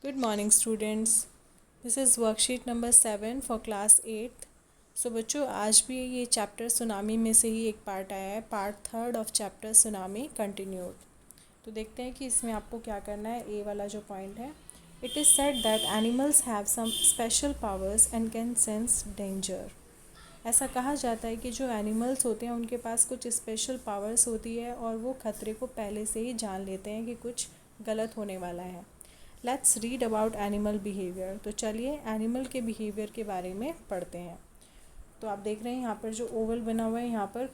Good morning students. This is worksheet number 7 for class 8th. सो बच्चों आज भी ये चैप्टर सुनामी में से ही एक पार्ट आया है, part third of chapter tsunami continued. तो देखते हैं कि इसमें आपको क्या करना है। ए वाला जो पॉइंट है, it is said that animals have some special powers and can sense danger. ऐसा कहा जाता है कि जो एनिमल्स होते हैं उनके पास कुछ स्पेशल पावर्स होती है और वो खतरे को पहले से ही जान लेते हैं कि कुछ गलत होने वाला है। Let's read about animal behaviour. तो चलिए एनिमल के बिहेवियर के बारे में पढ़ते हैं। तो आप देख रहे हैं यहाँ पर जो ओवल बना हुआ है, यहाँ पर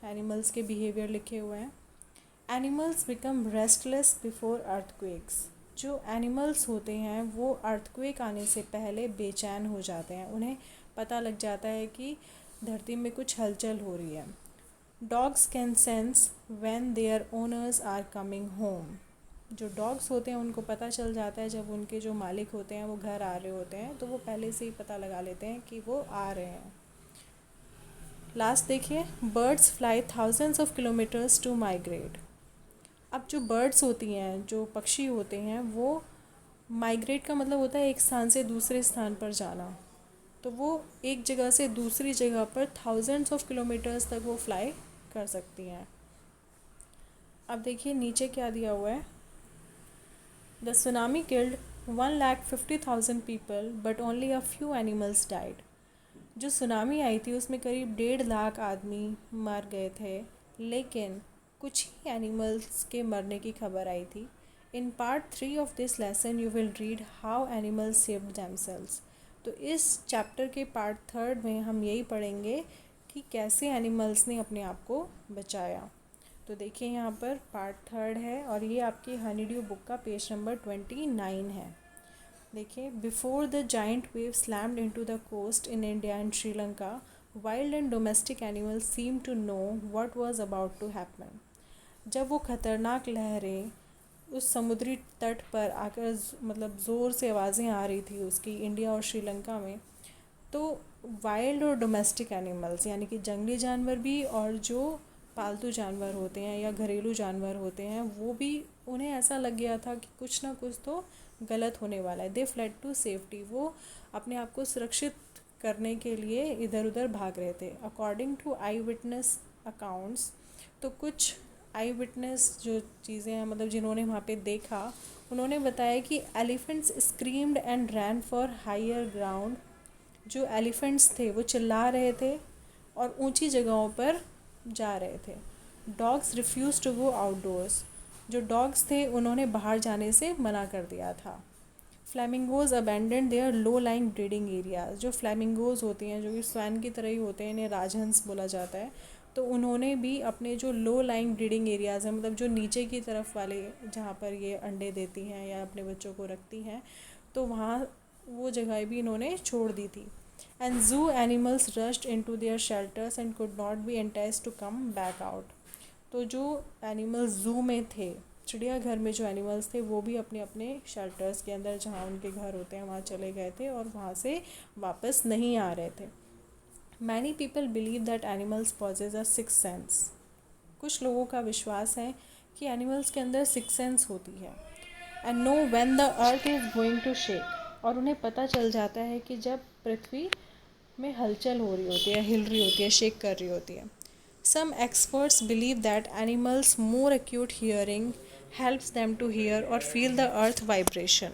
एनिमल्स के बिहेवियर लिखे हुए हैं। Animals become restless before earthquakes. जो एनिमल्स होते हैं वो अर्थक्वेक आने से पहले बेचैन हो जाते हैं, उन्हें पता लग जाता है कि धरती में कुछ हलचल हो रही है। Dogs can sense when their owners are coming home. जो डॉग्स होते हैं उनको पता चल जाता है जब उनके जो मालिक होते हैं वो घर आ रहे होते हैं, तो वो पहले से ही पता लगा लेते हैं कि वो आ रहे हैं। लास्ट देखिए, birds fly thousands of kilometres to migrate. अब जो बर्ड्स होती हैं, जो पक्षी होते हैं, वो माइग्रेट का मतलब होता है एक स्थान से दूसरे स्थान पर जाना। तो वो एक जगह से दूसरी जगह पर थाउजेंड्स ऑफ किलोमीटर्स तक वो फ्लाई कर सकती हैं। अब देखिए नीचे क्या दिया हुआ है। The tsunami killed 1,50,000 people but only a few animals died. जो सुनामी आई थी उसमें करीब 1.5 लाख आदमी मर गए थे, लेकिन कुछ ही एनिमल्स के मरने की खबर आई थी। In part 3 of this lesson you will read how animals saved themselves. तो इस चैप्टर के पार्ट थर्ड में हम यही पढ़ेंगे कि कैसे एनिमल्स ने अपने आप को बचाया। तो देखिए यहाँ पर पार्ट थर्ड है और ये आपकी हनी ड्यू बुक का पेज नंबर 29 है। देखिए, before the giant wave slammed into the coast in India and Sri Lanka, wild and domestic animals seem to know what was about to happen. जब वो खतरनाक लहरें उस समुद्री तट पर आकर मतलब ज़ोर से आवाज़ें आ रही थी उसकी, इंडिया और श्रीलंका में, तो वाइल्ड और डोमेस्टिक एनिमल्स यानी कि जंगली जानवर भी और जो पालतू जानवर होते हैं या घरेलू जानवर होते हैं, वो भी, उन्हें ऐसा लग गया था कि कुछ ना कुछ तो गलत होने वाला है। They fled to safety. वो अपने आप को सुरक्षित करने के लिए इधर उधर भाग रहे थे। According to eye witness accounts, तो कुछ आई विटनेस जो चीज़ें हैं, मतलब जिन्होंने वहाँ पे देखा, उन्होंने बताया कि elephants screamed and ran for higher ground. जो एलिफेंट्स थे वो चिल्ला रहे थे और ऊंची जगहों पर जा रहे थे। Dogs refuse to go outdoors. जो डॉग्स थे उन्होंने बाहर जाने से मना कर दिया था। Flamingos abandon their low lying breeding areas. जो फ्लैमिंगोज होती हैं, जो कि स्वैन की तरह ही होते हैं, इन्हें राजहंस बोला जाता है, तो उन्होंने भी अपने जो लो लाइंग ब्रीडिंग एरियाज़ हैं, मतलब जो नीचे की तरफ वाले जहाँ पर ये अंडे देती हैं या अपने बच्चों को रखती हैं, तो वहाँ वो जगह भी इन्होंने छोड़ दी थी। And zoo animals rushed into their shelters and could not be enticed to come back out. तो जो एनिमल्स ज़ू में थे, चिड़ियाघर में जो एनिमल्स थे, वो भी अपने अपने शेल्टर्स के अंदर जहाँ उनके घर होते हैं वहाँ चले गए थे और वहाँ से वापस नहीं आ रहे थे। Many people believe that animals possess a six sense. कुछ लोगों का विश्वास है कि एनिमल्स के अंदर सिक्स सेंस होती है। And know when the earth is going to shake. और उन्हें पता चल जाता है कि जब पृथ्वी में हलचल हो रही होती है, हिल रही होती है, शेक कर रही होती है। Some experts believe that animals more acute hearing helps them to hear और फील द अर्थ वाइब्रेशन।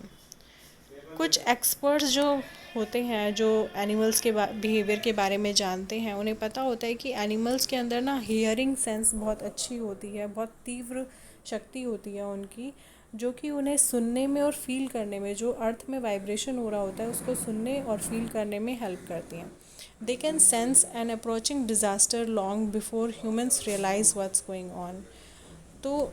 कुछ एक्सपर्ट्स जो होते हैं, जो एनिमल्स के बिहेवियर के बारे में जानते हैं, उन्हें पता होता है कि एनिमल्स के अंदर ना हियरिंग सेंस बहुत अच्छी होती है, बहुत तीव्र शक्ति होती है उनकी, जो कि उन्हें सुनने में और फील करने में, जो अर्थ में वाइब्रेशन हो रहा होता है उसको सुनने और फील करने में हेल्प करती हैं। They can sense an approaching disaster long before humans realise what's going on. तो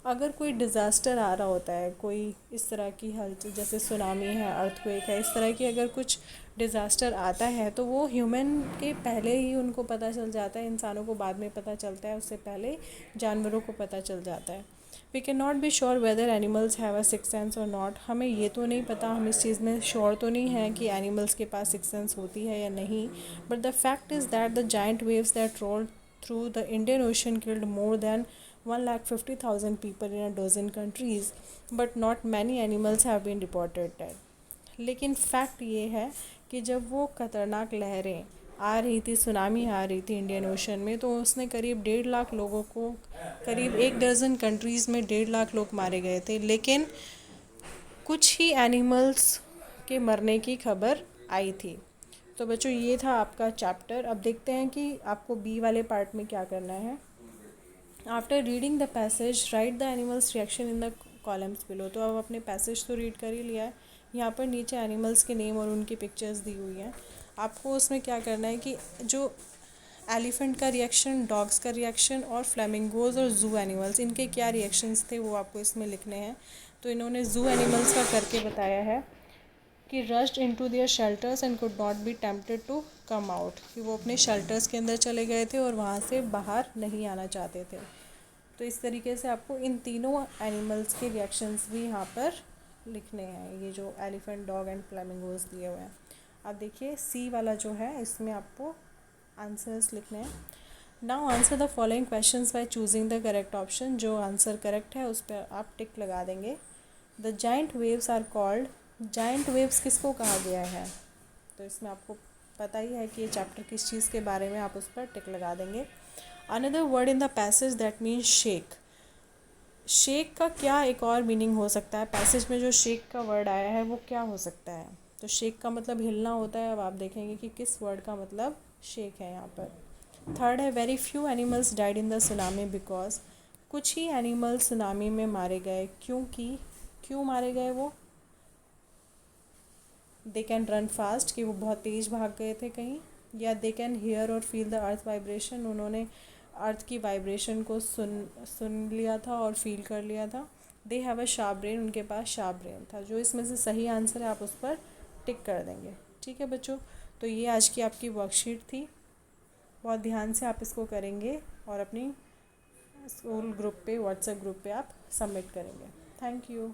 अगर कोई डिज़ास्टर आ रहा होता है, कोई इस तरह की हलचल जैसे सुनामी है, अर्थक्वेक है, इस तरह की अगर कुछ डिज़ास्टर आता है, तो वो ह्यूमन के पहले ही उनको पता चल जाता है, इंसानों को बाद में पता चलता है, उससे पहले जानवरों को पता चल जाता है। We can not be sure whether animals have a six sense और नॉट। हमें ये तो नहीं पता, हम इस चीज़ में श्योर तो नहीं है कि एनिमल्स के पास सिक्स सेंस होती है या नहीं, but the fact is that the giant waves that rolled through the Indian ocean killed more than 1,50,000 people in a dozen countries, but not many animals have been reported dead. लेकिन fact ये है कि जब वो खतरनाक लहरें आ रही थी, सुनामी आ रही थी इंडियन ओशन में, तो उसने करीब 1.5 लाख लोगों को, करीब 1 दर्जन कंट्रीज़ में 1.5 लाख लोग मारे गए थे, लेकिन कुछ ही एनिमल्स के मरने की खबर आई थी। तो बच्चों ये था आपका चैप्टर। अब देखते हैं कि आपको बी वाले पार्ट में क्या करना है। After reading the passage right the animals reaction in the columns below. तो अब अपने पैसेज तो रीड कर ही लिया है, यहाँ पर नीचे एनिमल्स के नेम और उनकी पिक्चर्स दी हुई हैं। आपको उसमें क्या करना है कि जो एलिफेंट का रिएक्शन, डॉग्स का रिएक्शन और फ्लेमिंगोज और जू एनिमल्स, इनके क्या रिएक्शंस थे वो आपको इसमें लिखने हैं। तो इन्होंने जू एनिमल्स का करके बताया है कि rushed into their shelters and could not be tempted to come out, कि वो अपने शेल्टर्स के अंदर चले गए थे और वहाँ से बाहर नहीं आना चाहते थे। तो इस तरीके से आपको इन तीनों एनिमल्स के रिएक्शंस भी यहाँ पर लिखने हैं, ये जो एलिफेंट, डॉग एंड फ्लेमिंगोज दिए हुए हैं। अब देखिए सी वाला जो है, इसमें आपको आंसर्स लिखने हैं। Now answer the following questions by choosing the correct option. जो आंसर करेक्ट है उस पर आप टिक लगा देंगे। The giant waves are called, giant waves किसको कहा गया है? तो इसमें आपको पता ही है कि ये चैप्टर किस चीज़ के बारे में, आप उस पर टिक लगा देंगे। Another word in the passage that means shake. Shake का क्या एक और मीनिंग हो सकता है? पैसेज में जो शेक का वर्ड आया है वो क्या हो सकता है? तो शेक का मतलब हिलना होता है। अब आप देखेंगे कि किस वर्ड का मतलब शेक है यहाँ पर। थर्ड है very few animals died in the tsunami because. कुछ ही एनिमल सुनामी में मारे गए क्योंकि, क्यों मारे गए वो? दे कैन रन फास्ट, कि वो बहुत तेज़ भाग गए थे कहीं, या दे कैन हियर और फील द अर्थ वाइब्रेशन, उन्होंने अर्थ की वाइब्रेशन को सुन लिया था और फील कर लिया था। They have a sharp brain, उनके पास शार्प ब्रेन था। जो इसमें से सही आंसर है आप उस पर टिक कर देंगे। ठीक है बच्चों, तो ये आज की आपकी वर्कशीट थी। बहुत ध्यान से आप इसको करेंगे और अपनी स्कूल ग्रुप पे, व्हाट्सएप ग्रुप पे आप सबमिट करेंगे। Thank you.